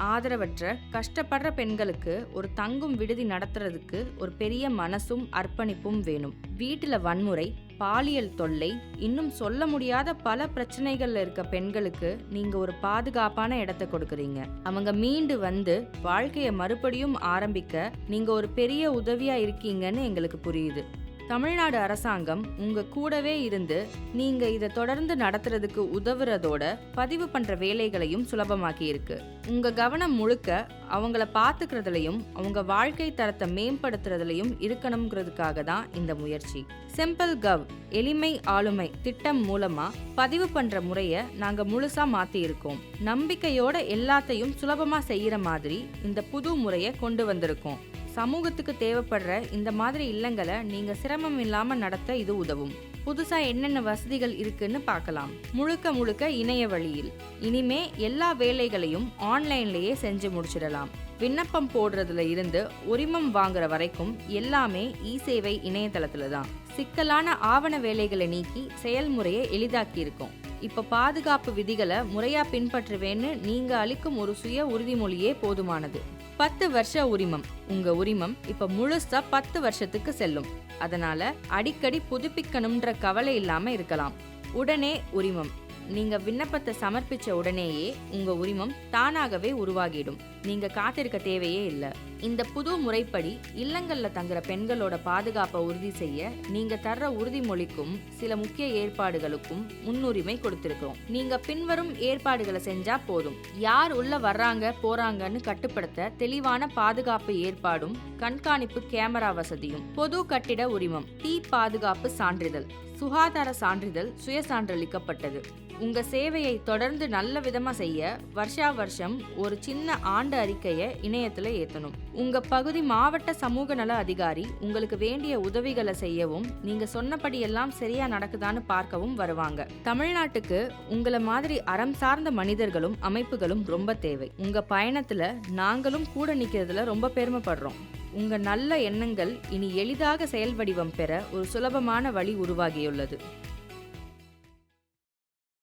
ஆதரவற்ற கஷ்டப்படுற பெண்களுக்கு ஒரு தங்கும் விடுதி நடத்துறதுக்கு ஒரு பெரிய மனசும் அர்ப்பணிப்பும் வேணும். வீட்டுல வன்முறை, பாலியல் தொல்லை, இன்னும் சொல்ல முடியாத பல பிரச்சனைகள்ல இருக்க பெண்களுக்கு நீங்க ஒரு பாதுகாப்பான இடத்தை கொடுக்குறீங்க. அவங்க மீண்டு வந்து வாழ்க்கையை மறுபடியும் ஆரம்பிக்க நீங்க ஒரு பெரிய உதவியா இருக்கீங்கன்னு எங்களுக்கு புரியுது. தமிழ்நாடு அரசாங்கம் உங்க கூடவே இருந்து நீங்க இதை தொடர்ந்து நடத்துறதுக்கு உதவுறதோட பதிவு பண்ற வேலைகளையும் சுலபமாக்கி இருக்கு. உங்க கவனம் முழுக்க அவங்கள பாத்துக்கிறதுலையும் அவங்க வாழ்க்கை தரத்தை மேம்படுத்துறதுலையும் இருக்கணுங்கிறதுக்காக தான் இந்த முயற்சி. சிம்பிள் கவ் எளிமை ஆளுமை திட்டம் மூலமா பதிவு பண்ற முறைய நாங்க முழுசா மாத்தி இருக்கோம். நம்பிக்கையோட எல்லாத்தையும் சுலபமா செய்யற மாதிரி இந்த புது முறையை கொண்டு வந்திருக்கோம். சமூகத்துக்கு தேவைப்படுற இந்த மாதிரி இல்லங்களை நீங்க சிரமம் இல்லாம நடத்த இது உதவும். புதுசா என்னென்ன வசதிகள் இருக்குன்னு பார்க்கலாம். முழுக்க இணைய வழியில் இனிமே எல்லா வேலைகளையும் ஆன்லைன்லயே செஞ்சு முடிச்சிடலாம். விண்ணப்பம் போடுறதுல இருந்து உரிமம் வாங்குற வரைக்கும் எல்லாமே இ-சேவை இணையதளத்துல தான். சிக்கலான ஆவண வேலைகளை நீக்கி செயல்முறையை எளிதாக்கி இருக்கோம். இப்ப பாதுகாப்பு விதிகளை முறையா பின்பற்றுவேன்னு நீங்க அளிக்கும் ஒரு சுய உறுதிமொழியே போதுமானது. 10 வருஷ உரிமம். உங்க உரிமம் இப்ப முழுசா 10 வருஷத்துக்கு செல்லும். அதனால அடிக்கடி புதுப்பிக்கணும்ன்ற கவலை இல்லாம இருக்கலாம். உடனே உரிமம். நீங்க விண்ணப்பத்தை சமர்ப்பிச்ச உடனேயே உங்க உரிமம் தானாகவே உருவாகிடும். நீங்க காத்திருக்க தேவையே இல்லை. இந்த புது முறைப்படி இல்லங்கள்ல தங்குற பெண்களோட பாதுகாப்பை உறுதி செய்ய நீங்க தர்ற உறுதிமொழிக்கும் சில முக்கிய ஏற்பாடுகளுக்கும் முன்னுரிமை கொடுத்திருக்கிறோம். நீங்க பின்வரும் ஏற்பாடுகளை செஞ்சா போதும். யார் உள்ள வர்றாங்க போறாங்கன்னு கட்டுப்படுத்த தெளிவான பாதுகாப்பு ஏற்பாடும் கண்காணிப்பு கேமரா வசதியும், பொது கட்டிட உரிமம், தீ பாதுகாப்பு சான்றிதழ், சுகாதார சான்றிதழ் சுயசான்றளிக்கப்பட்டது. உங்க சேவையை தொடர்ந்து நல்ல விதமா செய்ய வருஷம் ஒரு சின்ன ஆண்டு அறிக்கையை இணையத்துல ஏத்தணும். உங்க பகுதி மாவட்ட சமூக நல அதிகாரி உங்களுக்கு வேண்டிய உதவிகளை செய்யவும் நீங்க சொன்னபடி எல்லாம் சரியா நடக்குதான்னு பார்க்கவும் வருவாங்க. தமிழ்நாட்டுக்கு உங்களை மாதிரி அறம் சார்ந்த மனிதர்களும் அமைப்புகளும் ரொம்ப தேவை. உங்க பயணத்துல நாங்களும் கூட நிக்கிறதுல ரொம்ப பெருமைப்படுறோம். உங்க நல்ல எண்ணங்கள் இனி எளிதாக செயல் வடிவம் பெற ஒரு சுலபமான வழி உருவாகியுள்ளது.